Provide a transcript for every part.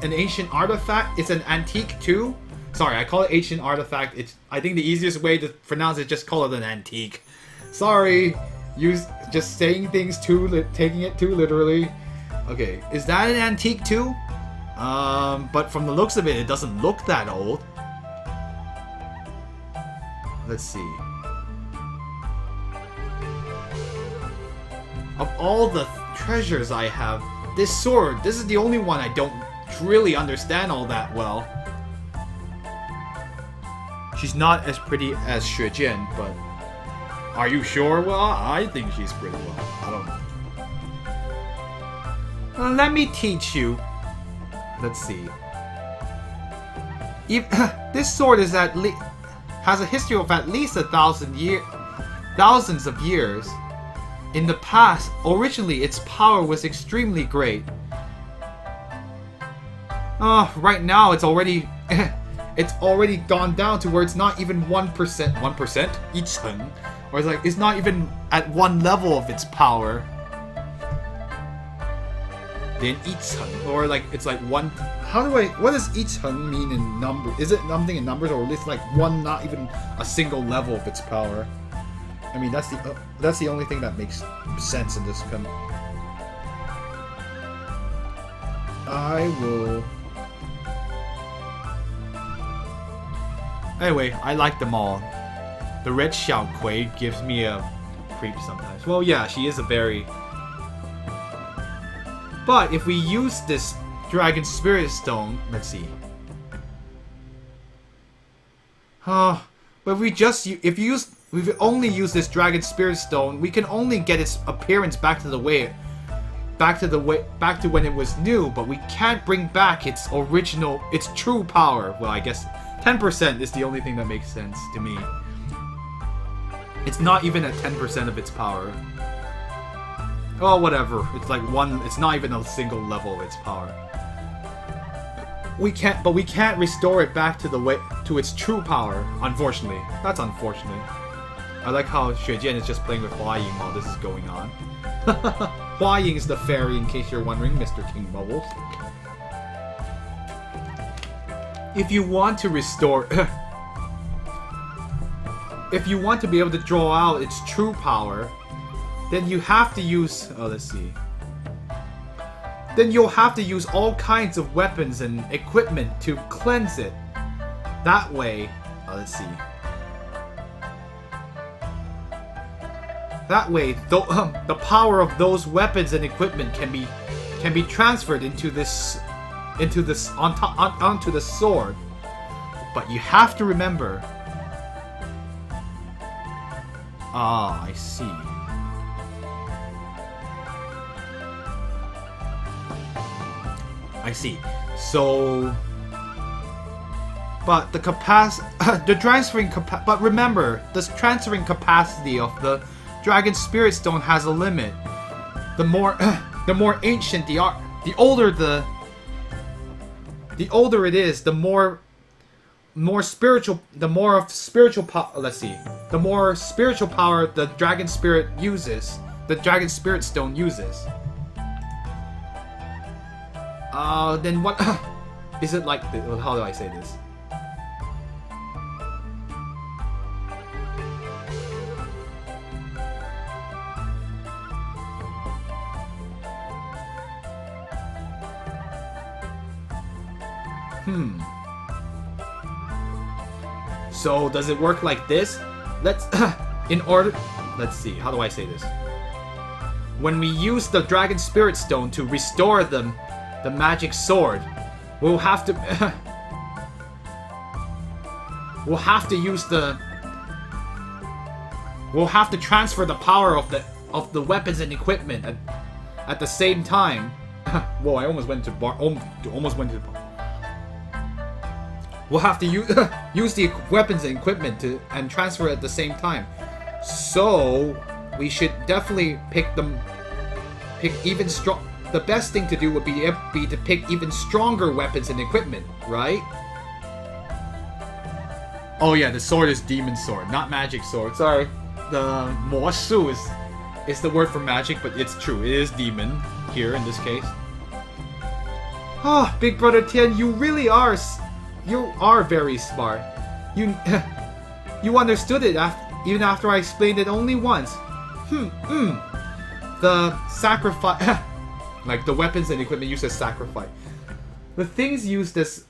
an ancient artifact. It's an antique too. Sorry, I call it ancient artifact. I think the easiest way to pronounce it, just call it an antique. Sorry, just saying things taking it too literally. Okay, is that an antique too? But from the looks of it, it doesn't look that old. Let's see. Of all the treasures I have, this sword, this is the only one I don't really understand all that well. She's not as pretty as Xue Jian, but are you sure? Well, I think she's pretty well. I don't know. Let me teach you. Let's see. This sword is has a history of at least thousands of years. In the past, originally its power was extremely great. Right now it's already gone down to where it's not even 1%, 1%, or it's not even at one level of its power. Then 1层, or it's like one. What does 1层 mean in number? Is it something in numbers, or at least like one, not even a single level of its power? I mean, that's the only thing that makes sense in this. I will. Anyway, I like them all. The red Xiao Kui gives me a creep sometimes. Well, yeah, she is a very. But if we use this Dragon Spirit Stone, let's see. But if we only use this Dragon Spirit Stone, we can only get its appearance back to when it was new, but we can't bring back its true power. Well, I guess 10% is the only thing that makes sense to me. It's not even at 10% of its power. Oh, whatever. It's like it's not even a single level of its power. We can't restore it back to its true power, unfortunately. That's unfortunate. I like how Xue Jian is just playing with Hua Ying while this is going on. Hua Ying is the fairy, in case you're wondering, Mr. King Bubbles. If you want to restore... if you want to be able to draw out its true power, then you have to use... Oh, let's see. Then you'll have to use all kinds of weapons and equipment to cleanse it. That way... Oh, let's see. That way, the power of those weapons and equipment can be transferred onto the sword. But you have to remember. Ah, I see. I see. So, but the but remember, the transferring capacity of the Dragon Spirit Stone has a limit. The more ancient the older it is, the more spiritual power the Dragon Spirit uses. The Dragon Spirit Stone uses. Then what? Is it like? How do I say this? So does it work like this? Let's see. How do I say this? When we use the Dragon Spirit Stone to restore the magic sword, we'll have to transfer the power of the weapons and equipment at the same time. Whoa! I almost went to bar. We'll have to use the weapons and equipment and transfer it at the same time. So we should definitely pick even strong. The best thing to do would be to pick even stronger weapons and equipment, right? Oh yeah, the sword is demon sword, not magic sword. Sorry, the 魔术 is the word for magic, but it's true. It is demon here in this case. Oh, Big Brother Tian, you really are... You are very smart. You... You understood it even after I explained it only once. The sacrifice... like, the weapons and equipment used as sacrifice. The things used as...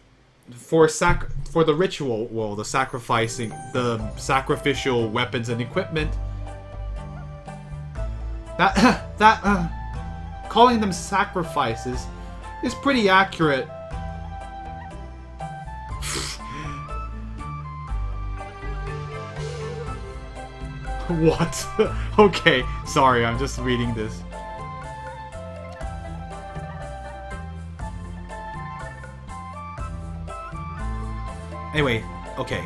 For the ritual, well, the sacrificial weapons and equipment... calling them sacrifices is pretty accurate. What? Okay, sorry, I'm just reading this. Anyway, okay.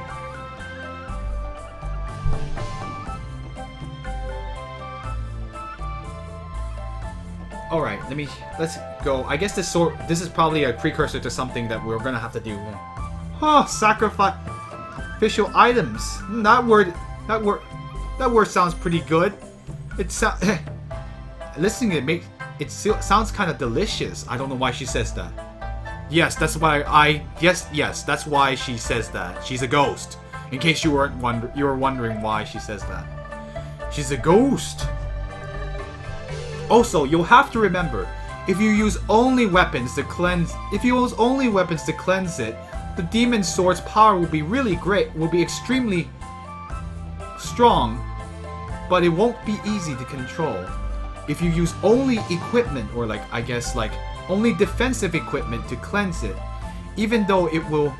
Alright, let's go. I guess this is probably a precursor to something that we're gonna have to do. Oh, sacrifice official items. That word sounds pretty good. Listening it sounds kind of delicious. I don't know why she says that. Yes, that's why yes, that's why she says that. She's a ghost. In case you were wondering why she says that. She's a ghost. Also, you'll have to remember, if you use only weapons to cleanse it, the demon sword's power will be really great, will be extremely strong, but it won't be easy to control. If you use only equipment, or only defensive equipment to cleanse it, even though it will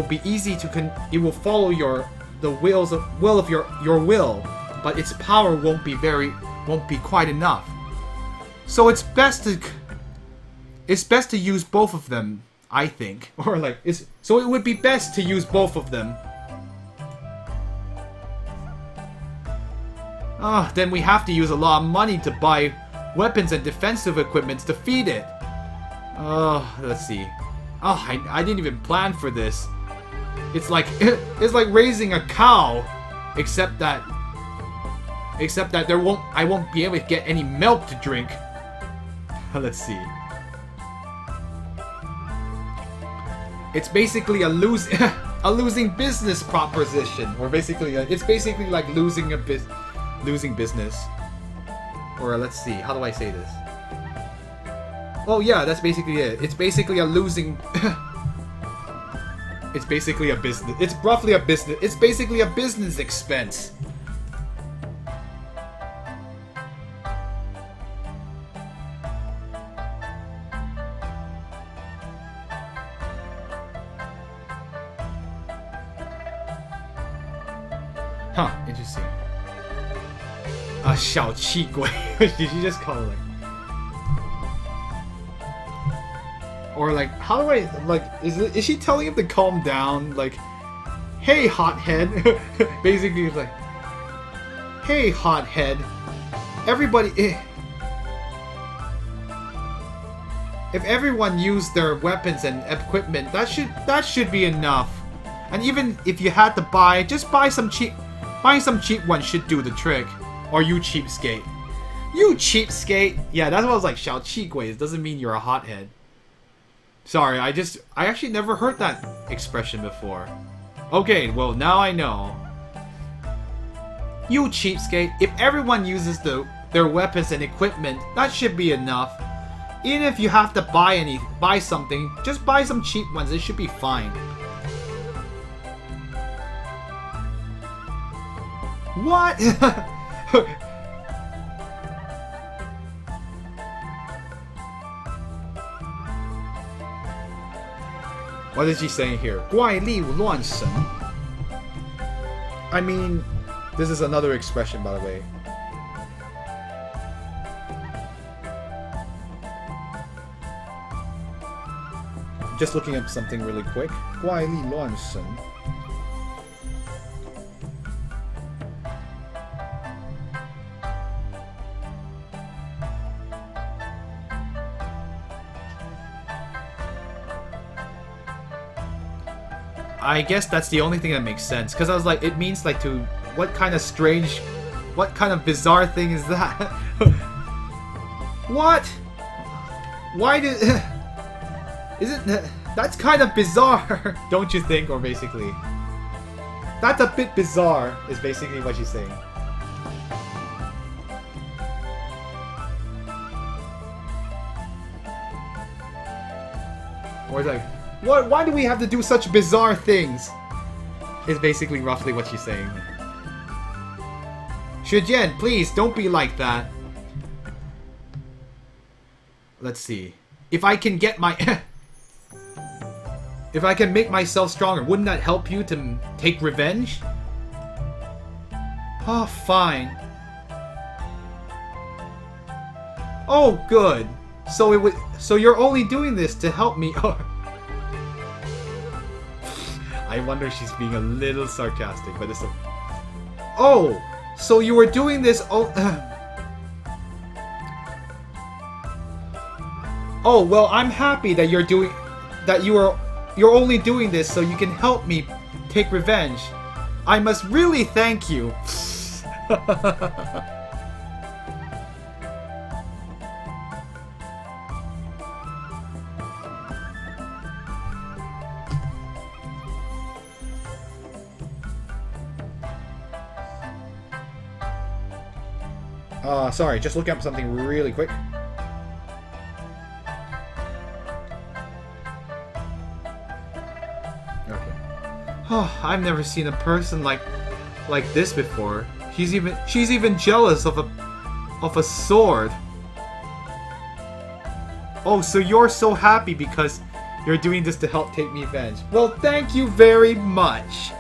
be easy to it will follow the will of your will, but its power won't be quite enough. So it's best to use both of them, I think. So it would be best to use both of them. Then we have to use a lot of money to buy weapons and defensive equipment to defeat it. Let's see. I didn't even plan for this. It's like raising a cow, except that I won't be able to get any milk to drink. Let's see. It's basically a losing business proposition, or it's basically like losing business. Or let's see, how do I say this? Oh yeah, that's basically it. It's basically a losing. It's basically a business. It's roughly a business. It's basically a business expense. Huh, interesting. A 小气鬼. Did you just call it or how do I is she telling him to calm down? Hey hothead. Basically it's like, hey hothead. Everybody if everyone used their weapons and equipment, that should be enough. And even if you had to buy some cheap ones should do the trick. Or you cheapskate. You cheapskate! Yeah, that's what I was like, 小气鬼. It doesn't mean you're a hothead. Sorry, I actually never heard that expression before. Okay, well, now I know. You cheapskate. If everyone uses their weapons and equipment, that should be enough. Even if you have to buy something, just buy some cheap ones. It should be fine. What? What is he saying here? 怪力乱神. I mean, this is another expression, by the way. Just looking up something really quick. 怪力乱神. I guess that's the only thing that makes sense, because I was like, it means what kind of bizarre thing is that? What? Why did... Isn't that's kind of bizarre, don't you think? Or basically, that's a bit bizarre, is basically what she's saying. Or like, what? Why do we have to do such bizarre things? Is basically roughly what she's saying. Shujian, please don't be like that. Let's see. If I can get my... if I can make myself stronger, wouldn't that help you to take revenge? Oh, fine. Oh, good. So it was. So you're only doing this to help me. I wonder if she's being a little sarcastic, but it's. Oh, so you were doing this. Oh. Oh well, I'm happy that you're doing. That you're only doing this so you can help me take revenge. I must really thank you. Sorry, just looking up something really quick. Okay. Oh, I've never seen a person like this before. She's even jealous of a sword. Oh, so you're so happy because you're doing this to help take me revenge. Well, thank you very much.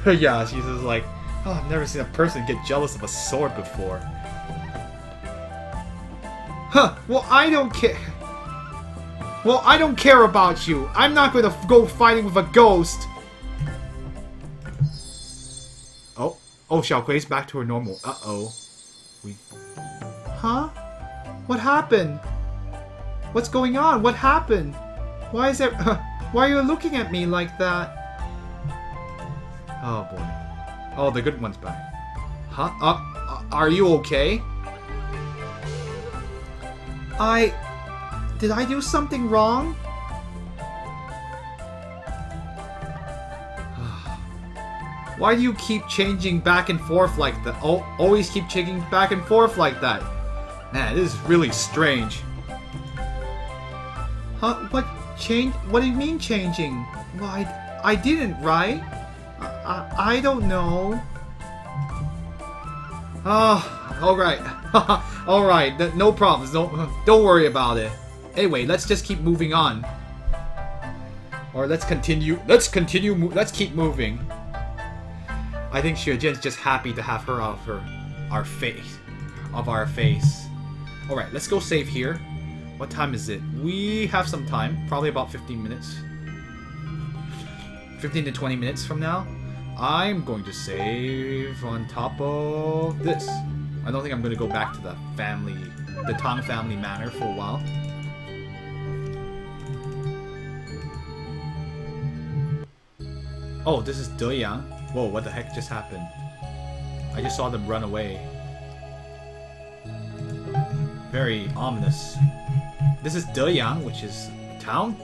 Yeah, she's just like, oh, I've never seen a person get jealous of a sword before. Huh, well, I don't care. Well, I don't care about you. I'm not going to go fighting with a ghost. Oh, Xiao Kui's back to her normal. Uh-oh. Huh? What happened? What's going on? What happened? Why is there... why are you looking at me like that? Oh boy. Oh, the good one's back. Huh? Are you okay? Did I do something wrong? Why do you keep changing back and forth like that? Oh, always keep changing back and forth like that. Man, this is really strange. Huh? What change? What do you mean changing? Well, I didn't, right? I don't know. Oh, alright. Alright, no problems. Don't worry about it. Anyway, let's just keep moving on. Or let's keep moving. I think Xiaojian's just happy to have her off our face. Alright, let's go save here. What time is it? We have some time. Probably about 15 minutes. 15 to 20 minutes from now. I'm going to save on top of this. I don't think I'm going to go back to the Tang family manor for a while. Oh, this is Deyang. Whoa, what the heck just happened? I just saw them run away. Very ominous. This is Deyang, which is town?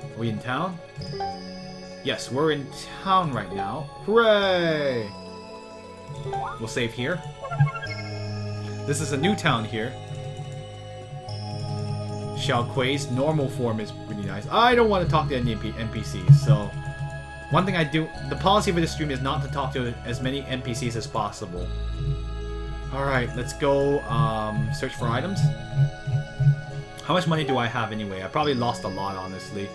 Are we in town? Yes, we're in town right now. Hooray! We'll save here. This is a new town here. Xiao Kui's normal form is pretty nice. I don't want to talk to any NPCs, so... One thing I do... The policy for this stream is not to talk to as many NPCs as possible. Alright, let's go search for items. How much money do I have anyway? I probably lost a lot, honestly.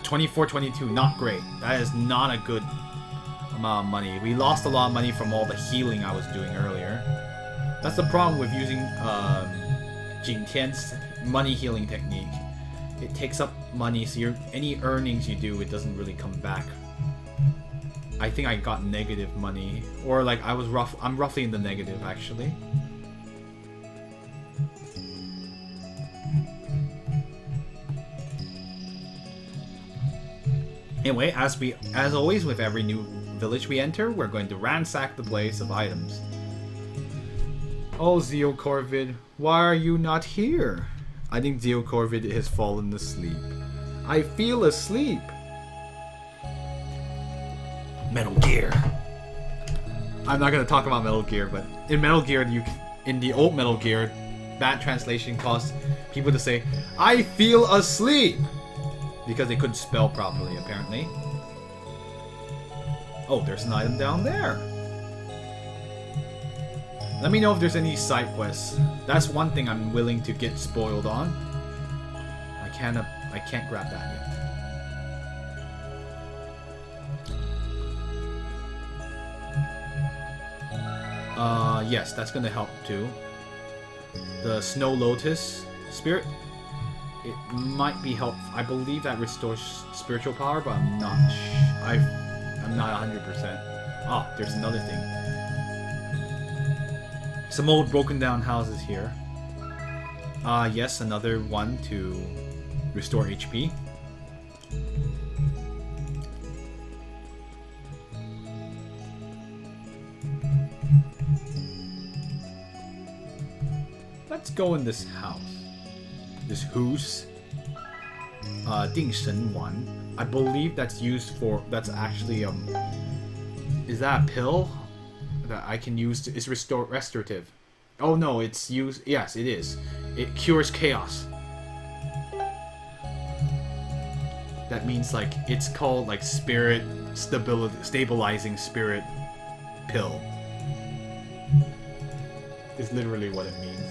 24, 22, not great. That is not a good amount of money. We lost a lot of money from all the healing I was doing earlier. That's the problem with using Jing Tian's money healing technique. It takes up money, so any earnings you do, it doesn't really come back. I think I got negative money, or like I'm roughly in the negative actually. Anyway, as always with every new village we enter, we're going to ransack the place of items. Oh, Zeo Corvid, why are you not here? I think Zeo Corvid has fallen asleep. I feel asleep. Metal Gear. I'm not gonna talk about Metal Gear, but in Metal Gear, in the old Metal Gear, bad translation caused people to say, "I feel asleep," because they couldn't spell properly, apparently. Oh, there's an item down there. Let me know if there's any side quests. That's one thing I'm willing to get spoiled on. I can't grab that yet. Yes, that's gonna help too. The Snow Lotus Spirit. It might be helpful. I believe that restores spiritual power, but I'm not. I'm not 100%. Ah, there's another thing. Some old broken down houses here. Yes, another one to restore HP. Let's go in this house. This house. 定神丸. I believe that's used for. That's actually Is that a pill that I can use? It's restorative. Oh no, it's used. Yes, it is. It cures chaos. That means like it's called like spirit stabilizing spirit pill. Is literally what it means.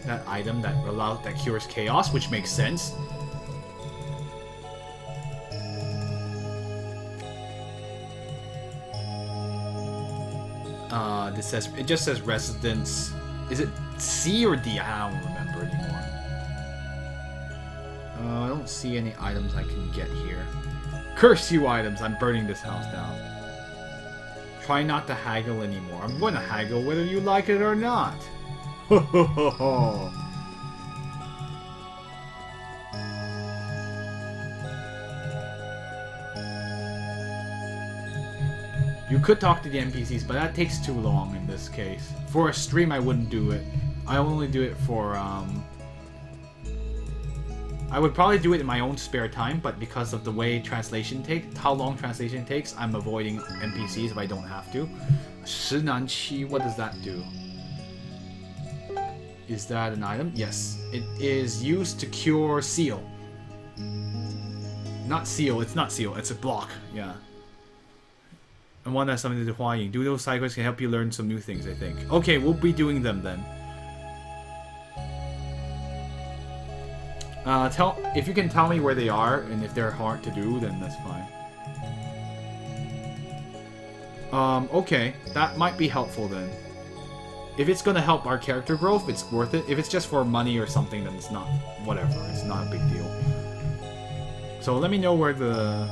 That item that cures chaos, which makes sense. It just says residence. Is it C or D? I don't remember anymore. I don't see any items I can get here. Curse you items! I'm burning this house down. Try not to haggle anymore. I'm going to haggle whether you like it or not. Ho ho ho ho. You could talk to the NPCs, but that takes too long in this case. For a stream, I wouldn't do it. I only do it for, I would probably do it in my own spare time, but because of the way how long translation takes, I'm avoiding NPCs if I don't have to. 石南七, what does that do? Is that an item? Yes. It is used to cure seal. Not seal, it's not seal, it's a block, yeah. And one that's something to do with Hua Ying. Do those side quests can help you learn some new things, I think. Okay, we'll be doing them then. If you can tell me where they are, and if they're hard to do, then that's fine. Okay. That might be helpful then. If it's gonna help our character growth, it's worth it. If it's just for money or something, then it's not. Whatever. It's not a big deal. So let me know where the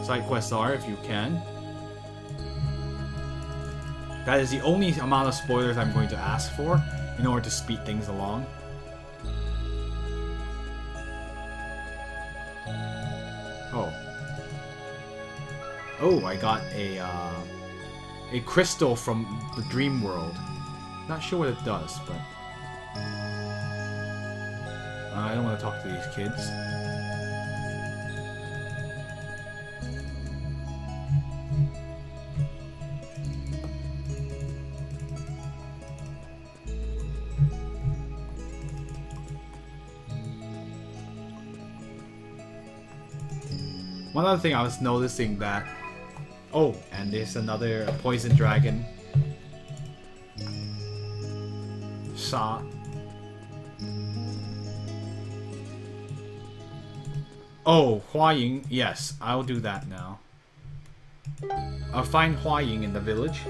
side quests are, if you can. That is the only amount of spoilers I'm going to ask for in order to speed things along. Oh. Oh, I got a crystal from the dream world. Not sure what it does, but I don't want to talk to these kids. One other thing I was noticing that... Oh, and there's another poison dragon. Sha. Oh, Hua Ying. Yes, I'll do that now. I'll find Hua Ying in the village.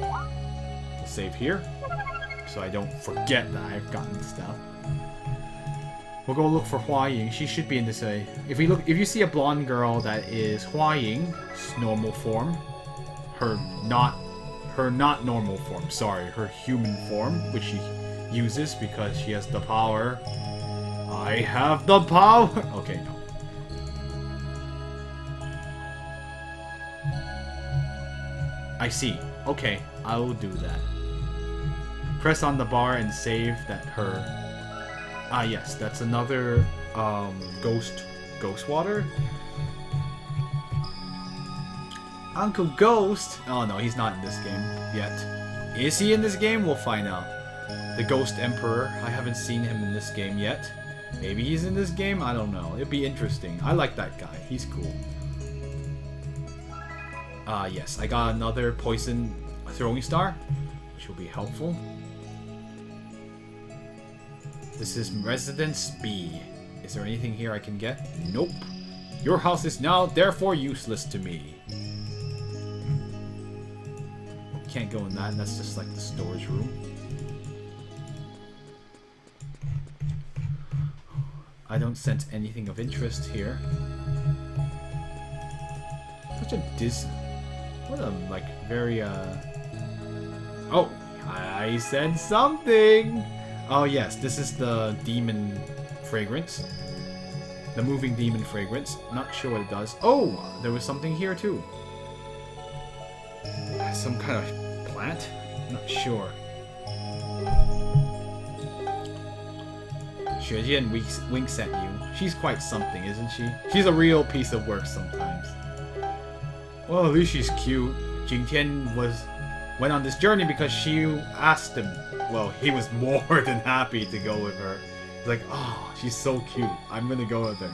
I'll save here, so I don't forget that I've gotten stuff. We'll go look for Hua Ying. She should be in this way. If you see a blonde girl that is Hua Ying's normal form, her not normal form. Sorry, her human form, which she uses because she has the power. I have the power. Okay, no. I see. Okay, I will do that. Press on the bar and save that her. Ah, yes, that's another ghost water. Uncle Ghost. Oh no, he's not in this game yet. Is he in this game? We'll find out. The Ghost Emperor. I haven't seen him in this game yet. Maybe he's in this game? I don't know. It'd be interesting. I like that guy. He's cool. Yes, I got another poison throwing star, which will be helpful. This is Residence B. Is there anything here I can get? Nope. Your house is now therefore useless to me. Can't go in that. That's just like the storage room. I don't sense anything of interest here. Such a what a like very Oh, I said something. Oh yes, this is the demon fragrance. The moving demon fragrance. Not sure what it does. Oh, there was something here too. Some kind of plant? Not sure. Xue Jian winks at you. She's quite something, isn't she? She's a real piece of work sometimes. Well, at least she's cute. Jing Tian went on this journey because she asked him. Well, he was more than happy to go with her. He's like, oh, she's so cute. I'm gonna go with her.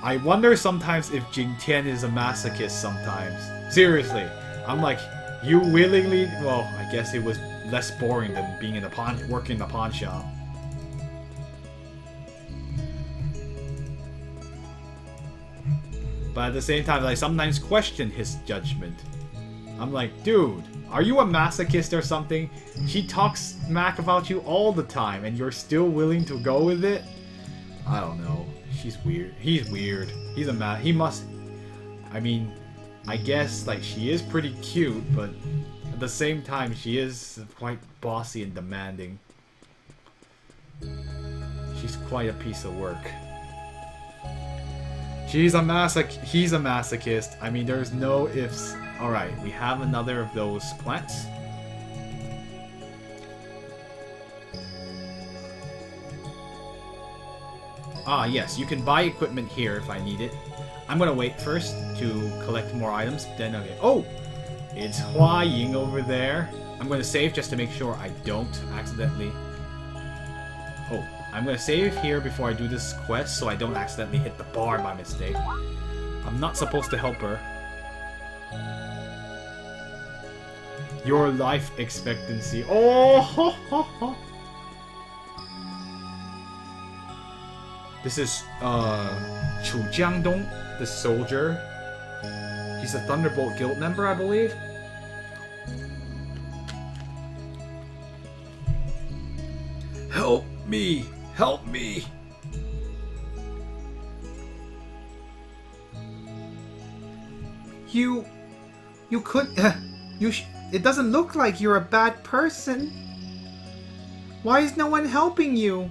I wonder sometimes if Jing Tian is a masochist sometimes. Seriously. I'm like, you willingly... Well, I guess it was less boring than being in the working in the pawn shop. But at the same time, I sometimes question his judgment. I'm like, dude, are you a masochist or something? She talks smack about you all the time, and you're still willing to go with it? I don't know. She's weird. He's weird. He's a he must... I mean, I guess, like, she is pretty cute, but at the same time, she is quite bossy and demanding. She's quite a piece of work. He's a masochist. I mean, there's no ifs. Alright, we have another of those plants. Ah, yes, you can buy equipment here if I need it. I'm gonna wait first to collect more items, then okay. Oh! It's Hua Ying over there. I'm gonna save just to make sure I don't accidentally... Oh, I'm gonna save here before I do this quest so I don't accidentally hit the bar by mistake. I'm not supposed to help her. Your life expectancy. Oh! Ho, ho, ho. This is Chu Jiangdong, the soldier. He's a Thunderbolt Guild member, I believe. Help me! Help me! You could... it doesn't look like you're a bad person. Why is no one helping you?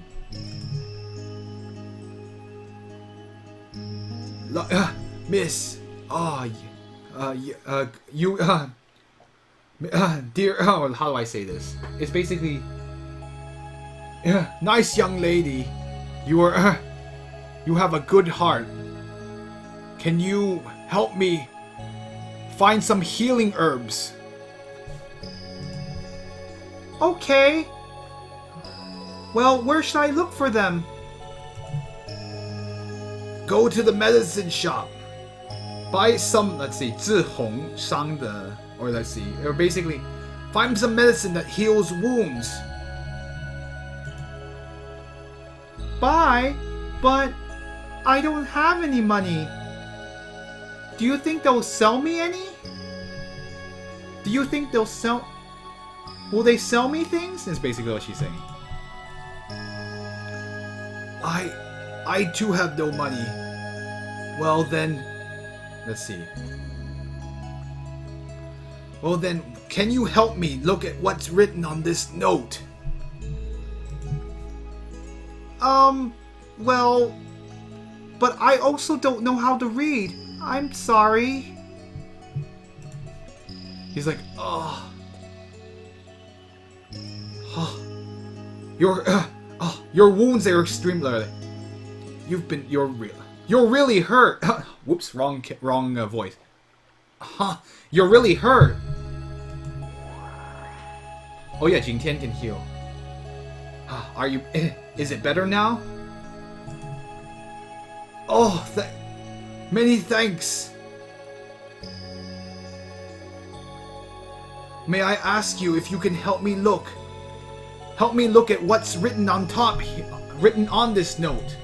Miss... dear... Oh, how do I say this? It's basically... nice young lady. You are... you have a good heart. Can you help me find some healing herbs? Okay. Well, where should I look for them? Go to the medicine shop. Buy some, let's see, 治红伤的, or let's see, or basically, find some medicine that heals wounds. Buy? But I don't have any money. Do you think they'll sell me any? Do you think they'll sell... Will they sell me things? Is basically what she's saying. I too have no money. Well then, let's see. Well then, can you help me look at what's written on this note? Well, but I also don't know how to read. I'm sorry. He's like, oh. Your wounds are extremely. You're really hurt. Whoops, wrong voice. You're really hurt. Oh yeah, Jingtian can heal. Are you? Is it better now? Oh, many thanks. May I ask you if you can help me look? Help me look at what's written on top, written on this note.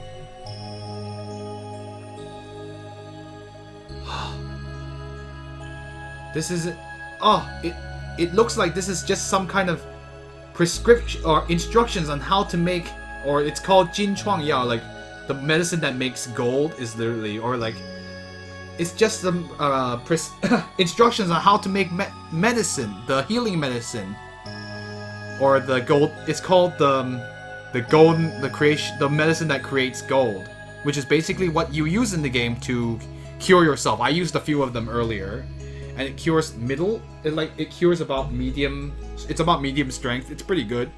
This is... it looks like this is just some kind of prescription or instructions on how to make... Or it's called Jin Chuang Ya, like the medicine that makes gold is literally... Or like... It's just some instructions on how to make medicine, the healing medicine. Or the gold... It's called the medicine that creates gold. Which is basically what you use in the game to cure yourself. I used a few of them earlier. And it cures middle. It cures about medium. It's about medium strength. It's pretty good.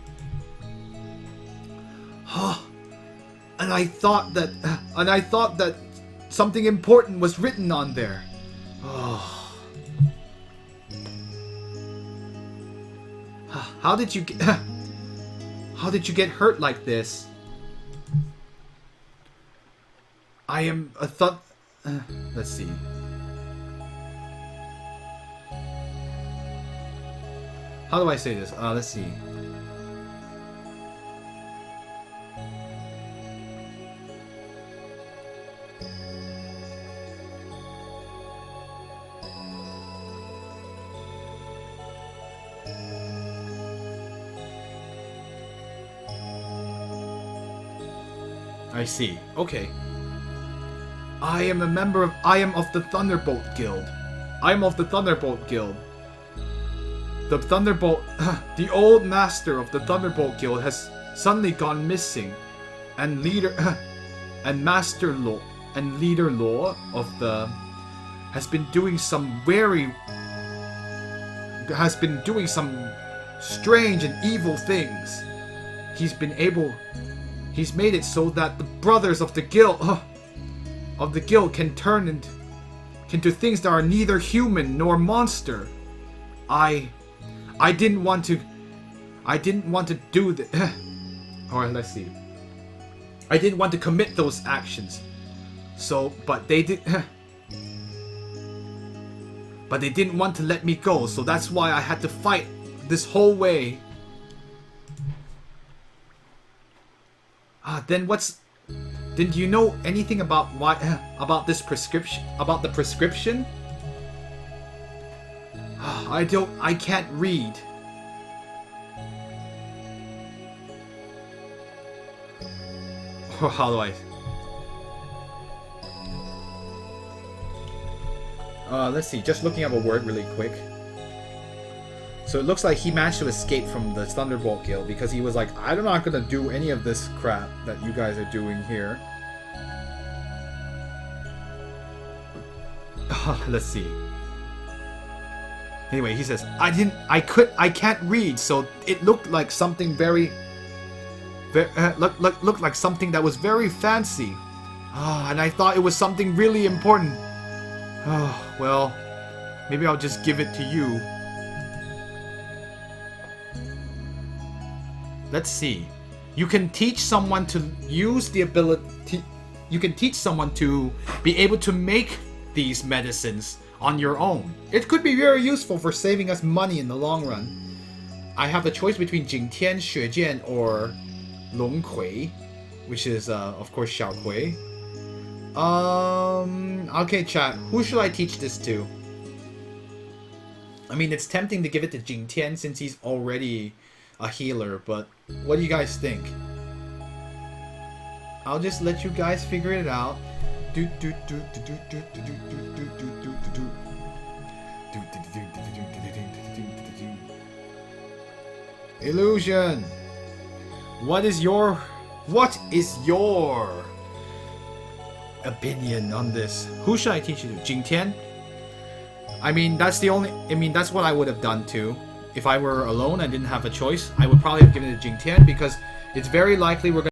And I thought that something important was written on there. How did you get hurt like this? I am a thought. Let's see. How do I say this? Let's see. I see. Okay. I am of the Thunderbolt Guild. I am of the Thunderbolt Guild. The Thunderbolt... the old master of the Thunderbolt Guild has suddenly gone missing. And leader... and master law... and leader law of the... has been doing some strange and evil things. He's made it so that the brothers of the guild... can turn into things that are neither human nor monster. I didn't want to do that. Or let's see. I didn't want to commit those actions. So, but they did. But they didn't want to let me go. So that's why I had to fight this whole way. Then you know anything about about this prescription? About the prescription? I can't read. How do I? Let's see, just looking up a word really quick. So it looks like he managed to escape from the Thunderbolt Guild because he was like, I'm not gonna do any of this crap that you guys are doing here. Let's see. Anyway, he says, I can't read, so it looked like something looked like something that was very fancy. And I thought it was something really important. Well, maybe I'll just give it to you. Let's see. You can teach someone to use the ability... You can teach someone to be able to make these medicines on your own. It could be very useful for saving us money in the long run. I have a choice between Jingtian, Xuejian, or Long Kui, which is, of course, Xiao Kui. Okay, chat. Who should I teach this to? I mean, it's tempting to give it to Jingtian since he's already a healer, but what do you guys think? I'll just let you guys figure it out. Illusion. What is your opinion on this? Who should I teach you to? Jingtian? I mean, that's what I would have done too. if I were alone and didn't have a choice, I would probably have given it to Jing Tian because it's very likely we're going